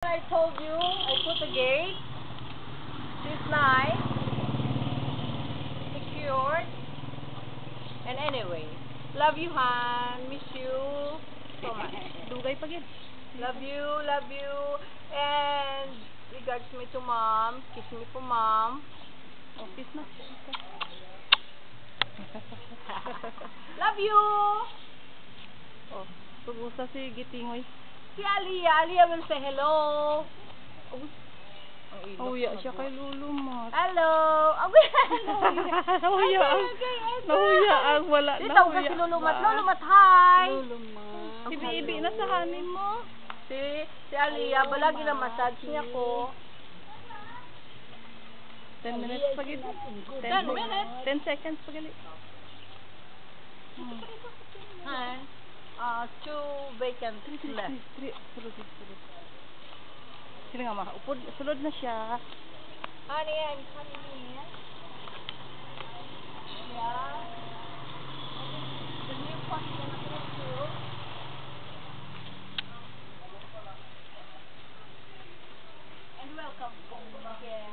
I told you, I put the gate. It's nice, secured, and anyway, love you, Han. Miss you so much. Dugay pa gid. Love you, and regards me to mom. Kiss me po, mom. Oh, kiss na. Love you. Oh, sugusa si Gitingoy. Si Aliyah will say hello. Nahuya siya kay Lulumat. Hello. Nahuya ang wala Dito nahuya. kasi lulumat, hi. Lulumat. Ibi-ibi na sa hanin mo. Si Aliyah, balagi na massage niya ko. 10 minutes pa gid. 10 minutes? 10 seconds pa gali. Hi. 2 vacant left. Sulod. Sino nga ma? Upod, sulod na siya. Honey, I'm coming in. Yeah. The new pot is gonna come too. And welcome again.